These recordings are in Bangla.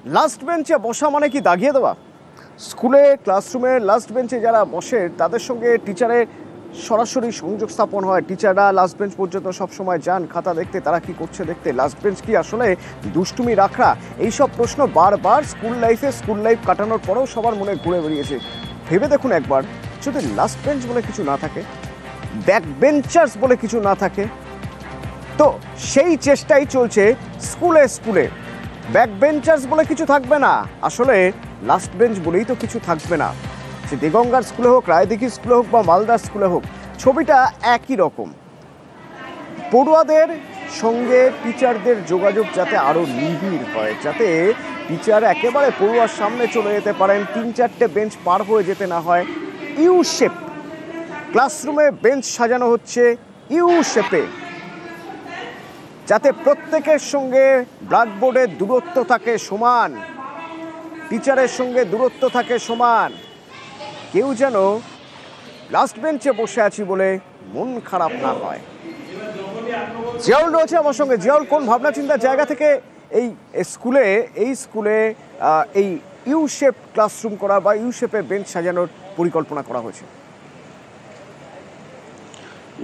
লাস্ট বেঞ্চে বসা মানে কি দাগিয়ে দেওয়া? স্কুলে ক্লাসরুমে লাস্ট বেঞ্চে যারা বসে তাদের সঙ্গে টিচারের সরাসরি সংযোগ স্থাপন হয়। টিচাররা লাস্ট বেঞ্চ পর্যন্ত সবসময় যান খাতা দেখতে, তারা কি করছে দেখতে। লাস্ট বেঞ্চ কি আসলে দুষ্টুমি রাখা? এইসব প্রশ্ন বারবার স্কুল লাইফ কাটানোর পরেও সবার মনে ঘুরে বেরিয়েছে। ভেবে দেখুন একবার, যদি লাস্ট বেঞ্চ বলে কিছু না থাকে, ব্যাক বেঞ্চার্স বলে কিছু না থাকে, তো সেই চেষ্টাই চলছে স্কুলে স্কুলে। ব্যাক বেঞ্চার্স বলে কিছু থাকবে না, আসলে লাস্ট বেঞ্চ বলেই তো কিছু থাকবে না। সে দেগঙ্গার স্কুলে হোক, রায়দিঘি স্কুলে হোক বা মালদার স্কুলে হোক, ছবিটা একই রকম। পড়ুয়াদের সঙ্গে টিচারদের যোগাযোগ যাতে আরও নিবিড় হয়, যাতে টিচার একেবারে পড়ুয়ার সামনে চলে যেতে পারেন, 3-4টে বেঞ্চ পার হয়ে যেতে না হয়। ইউ শেপ ক্লাসরুমে বেঞ্চ সাজানো হচ্ছে, ইউ শেপে, যাতে প্রত্যেকের সঙ্গে ব্ল্যাকবোর্ডের দূরত্ব থাকে সমান, টিচারের সঙ্গে দূরত্ব থাকে সমান। কেউ যেন লাস্ট বেঞ্চে বসে আছি বলে মন খারাপ না হয়। জিয়াউল রয়েছে আমার সঙ্গে। জিয়াউল, কোন ভাবনা চিন্তার জায়গা থেকে এই স্কুলে এই ইউ শেপ ক্লাসরুম করা বা ইউ শেপে বেঞ্চ সাজানোর পরিকল্পনা করা হয়েছে?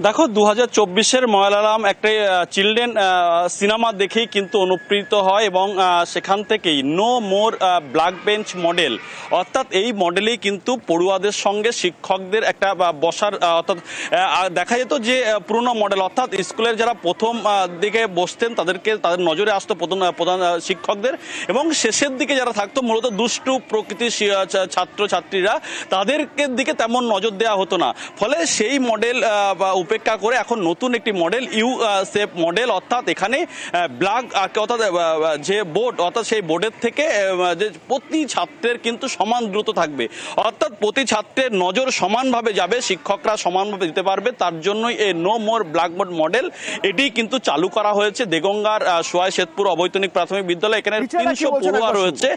দেখো, 2024-এর ময়ালারাম একটা চিলড্রেন সিনেমা দেখেই কিন্তু অনুপ্রেরিত হয় এবং সেখান থেকেই no more black bench model, অর্থাৎ এই মডেলেই কিন্তু পড়ুয়াদের সঙ্গে শিক্ষকদের একটা বসার, অর্থাৎ দেখা যেত যে পুরনো মডেল, অর্থাৎ স্কুলের যারা প্রথম দিকে বসতেন তাদের নজরে আসতো প্রধান শিক্ষকদের, এবং শেষের দিকে যারা থাকতো মূলত দুষ্টু প্রকৃতির ছাত্রছাত্রীরা, তাদেরকে দিকে তেমন নজর দেওয়া হতো না। ফলে সেই মডেল উপেক্ষা করে এখন নতুন একটি মডেল ইউ শেপ মডেল, অর্থাৎ এখানে ব্ল্যাক অর্থাৎ যে বোর্ড, অর্থাৎ সেই বোর্ডের থেকে যে প্রতি ছাত্রের কিন্তু সমান দ্রুত থাকবে, অর্থাৎ প্রতি ছাত্রের নজর সমানভাবে যাবে, শিক্ষকরা সমানভাবে দিতে পারবে। তার জন্যই এই নো মোর ব্ল্যাকবোর্ড মডেল এটি কিন্তু চালু করা হয়েছে দেগঙ্গার সোয়াই শেতপুর অবৈতনিক প্রাথমিক বিদ্যালয়। এখানে 300 পড়ুয়া রয়েছে।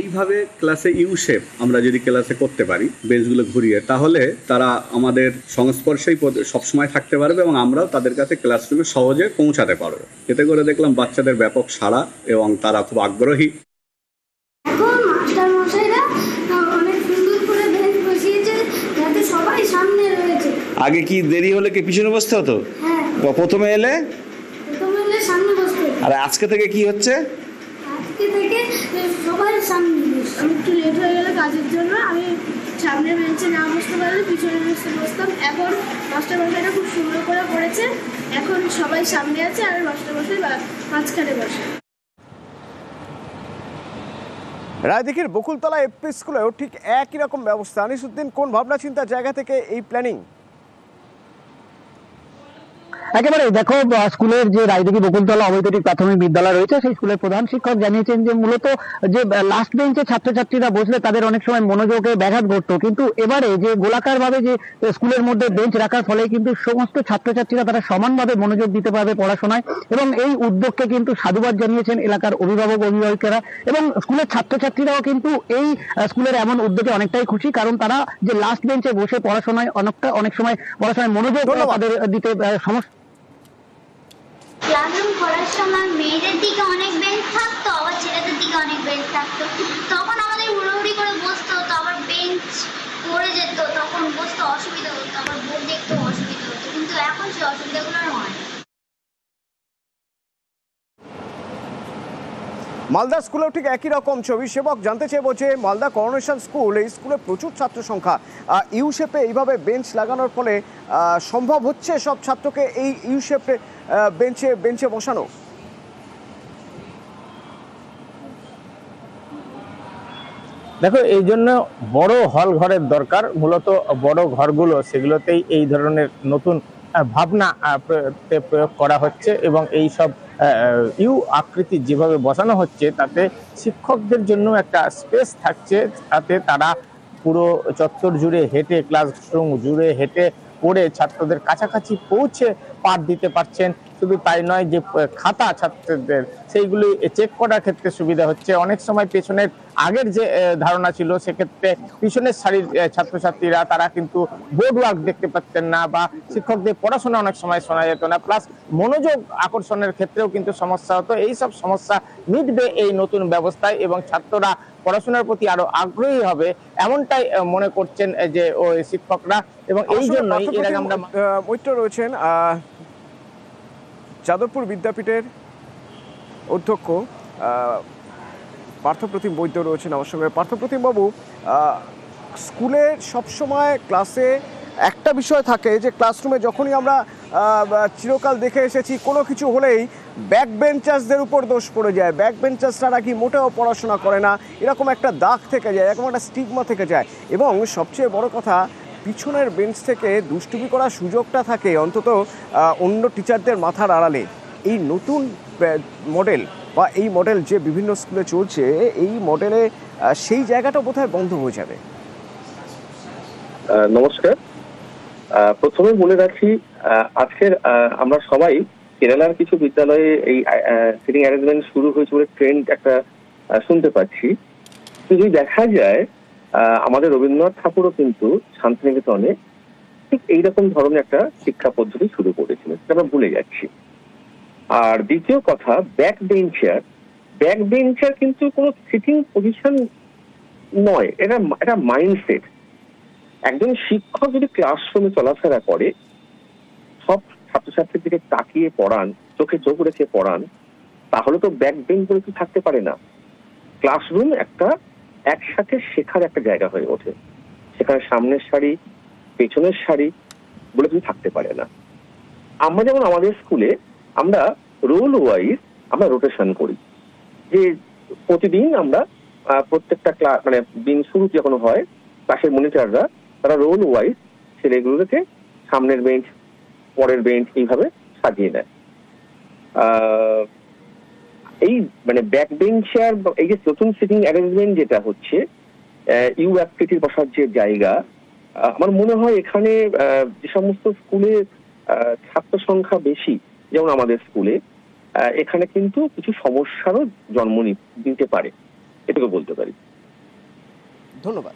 এইভাবে ক্লাসে ইউ শেপ আমরা যদি ক্লাসে করতে পারি বেঞ্চগুলো ঘুরিয়ে, তাহলে তারা আমাদের সংস্পর্শেই সবসময় থাকতে পারবে এবং আমরাও তাদের কাছে ক্লাসরুমে সহজে পৌঁছাতে পারবো। এতে করে দেখলাম বাচ্চাদের ব্যাপক সাড়া এবং তারা খুব আগ্রহী। আগে কি দেরি হলে কি পিছনে বসতে হতো? প্রথমে এলে সামনে বসতে, আর আজকে থেকে কি হচ্ছে, আজকে থেকে সবাই সামনে। আমি একটু লেট হয়ে গেলে কাজের জন্য আমি সামনের বেঞ্চে না বসতে পারলে পিছনে বসতাম। এখন মাস্টারমশাইরা খুব সুন্দর করে করেছে, এখন সবাই সামনে আছে আর মাস্টারমশাই মাঝখানে বসে। রায়দিঘির বকুলতলা এপি স্কুলেও ঠিক একই রকম ব্যবস্থা। আনিসুদ্দিন, কোন ভাবনা চিন্তার জায়গা থেকে এই প্ল্যানিং? একেবারে দেখো, স্কুলের যে রায়দিঘি বকুলতলা অবৈতনিক প্রাথমিক বিদ্যালয় রয়েছে, সেই স্কুলের প্রধান শিক্ষক জানিয়েছেন যে মূলত যে লাস্ট বেঞ্চে ছাত্রছাত্রীরা বসলে তাদের অনেক সময় মনোযোগে ব্যাঘাত ঘটতো, কিন্তু এবারে যে গোলাকার ভাবে যে স্কুলের মধ্যে বেঞ্চ রাখার ফলে কিন্তু সমস্ত ছাত্রছাত্রীরা তারা সমানভাবে মনোযোগ দিতে পারবে পড়াশোনায়, এবং এই উদ্যোগকে কিন্তু সাধুবাদ জানিয়েছেন এলাকার অভিভাবকেরা এবং স্কুলের ছাত্রছাত্রীরাও কিন্তু এই স্কুলের এমন উদ্যোগে অনেকটাই খুশি, কারণ তারা যে লাস্ট বেঞ্চে বসে পড়াশোনায় অনেক সময় পড়াশোনায় মনোযোগ তাদের দিতে সমস্যা। ক্লাসরুম করার সময় মেয়েদের দিকে অনেক বেঞ্চ থাকতো, আবার ছেলেদের দিকে অনেক বেঞ্চ থাকতো। তখন আমাদের হুড়োহুড়ি করে বসতে হতো, আবার বেঞ্চ পড়ে যেত, তখন বসতে অসুবিধা হতো, আবার বোর্ড দেখতেও অসুবিধা হতো। কিন্তু এখন সেই অসুবিধাগুলো নয়। মালদা স্কুলেও ঠিক একই রকম ছবি। সেবক জানতে চেয়ে বলছে, মালদা করোনেশন স্কুল, এই স্কুলে প্রচুর ছাত্র সংখ্যা, ইউ শেপে এইভাবে বেঞ্চ লাগানোর ফলে সম্ভব হচ্ছে সব ছাত্রকে এই ইউ শেপে বেঞ্চে বসানো? দেখো, এই জন্য বড় হল ঘরের দরকার। মূলত বড় ঘরগুলো সেগুলোতেই এই ধরনের নতুন ভাবনা প্রয়োগ করা হচ্ছে এবং এই সব ইউ আকৃতি যেভাবে বসানো হচ্ছে তাতে শিক্ষকদের জন্য একটা স্পেস থাকছে, তাতে তারা পুরো চত্বর জুড়ে হেঁটে, ক্লাসরুম জুড়ে হেঁটে পড়ে ছাত্রদের কাছাকাছি পৌঁছে পাঠ দিতে পারছেন। শুধু তাই নয়, যে খাতা ছাত্রদের সেইগুলি চেক করার ক্ষেত্রে সুবিধা হচ্ছে। অনেক সময় পেছনের আগের যে ধারণা ছিল, সেক্ষেত্রে পিছনের সারির ছাত্রছাত্রীরা তারা কিন্তু বোর্ড ওয়ার্ক দেখতে পাচ্ছেন না, বা শিক্ষকদের পড়াশোনা অনেক সময় শোনা যেত না, প্লাস মনোযোগ আকর্ষণের ক্ষেত্রেও কিন্তু সমস্যা হতো। এই সব সমস্যা মিটবে এই নতুন ব্যবস্থায় এবং ছাত্ররা পড়াশোনার প্রতি আরো আগ্রহী হবে, এমনটাই মনে করছেন যে ওই শিক্ষকরা। এবং এই জন্যই এর আগে আমরা মৈত্র রয়েছেন যাদবপুর বিদ্যাপীঠের অধ্যক্ষ পার্থপ্রতিম বৈদ্য রয়েছেন আমার সঙ্গে। পার্থপ্রতিম বাবু, স্কুলে সবসময় ক্লাসে একটা বিষয় থাকে যে ক্লাসরুমে যখনই আমরা চিরকাল দেখে এসেছি, কোনো কিছু হলেই ব্যাক বেঞ্চার্সদের উপর দোষ পড়ে যায়। ব্যাক বেঞ্চার্সরা নাকি মোটেও পড়াশোনা করে না, এরকম একটা দাগ থেকে যায়, এরকম একটা স্টিগমা থেকে যায়। এবং সবচেয়ে বড় কথা, পিছনের বেঞ্চ থেকে দুষ্টুমি করার সুযোগটা থাকে অন্তত অন্য টিচারদের মাথার আড়ালে। এই নতুন মডেল বা এই মডেল যে বিভিন্ন স্কুলে চলছে, এই মডেলে সেই জায়গাটা বোধহয় বন্ধ হয়ে যাবে। নমস্কার। প্রথমে বলে রাখি, আজকের আমরা সবাই কেরালার কিছু বিদ্যালয়ে এই সিটিং অ্যারেঞ্জমেন্ট শুরু হয়েছে বলে ট্রেন্ড একটা শুনতে পাচ্ছি। যদি দেখা যায়, আমাদের রবীন্দ্রনাথ ঠাকুরও কিন্তু শান্তিনিকেতনে ঠিক এইরকম ধরনের একটা শিক্ষা পদ্ধতি শুরু করেছিলেন, সেটা আমরা ভুলে যাচ্ছি। আর দ্বিতীয় কথা, ব্যাক বেঞ্চার কিন্তু কোনো সিটিং পজিশন নয়, এটা মাইন্ডসেট। একজন শিক্ষক যদি ক্লাসরুমে চলাফেরা করে, সব ছাত্রছাত্রীর দিকে তাকিয়ে পড়ান, চোখে চোখ রেখে পড়ান, তাহলে তো ব্যাক বেঞ্চ বলে কিছু থাকতে পারে না। ক্লাসরুম একটা একসাথে শেখার একটা জায়গা হয়ে ওঠে, সেখানে সামনের সারি পেছনের সারি বলে কিছু থাকতে পারে না। আমরা যেমন আমাদের স্কুলে আমরা রোল ওয়াইজ আমরা রোটেশন করি, যে প্রতিদিন আমরা প্রত্যেকটা ক্লাস মানে দিন শুরু যখন হয়, ক্লাসের মনিটররা তারা রোল ওয়াইজ ছেলেগুলোকে সামনের বেঞ্চ পরের বেঞ্চ এইভাবে সাজিয়ে নেয়। এই মানে ব্যাক বেঞ্চার এই যে নতুন সিটিং অ্যারেঞ্জমেন্ট যেটা হচ্ছে, ইউ অ্যাক্টিভিটির বসার যে জায়গা, আমার মনে হয় এখানে যে সমস্ত স্কুলে ছাত্র সংখ্যা বেশি, যেমন আমাদের স্কুলে, এখানে কিন্তু কিছু সমস্যারও জন্ম দিতে পারে, এটুকু বলতে পারি। ধন্যবাদ।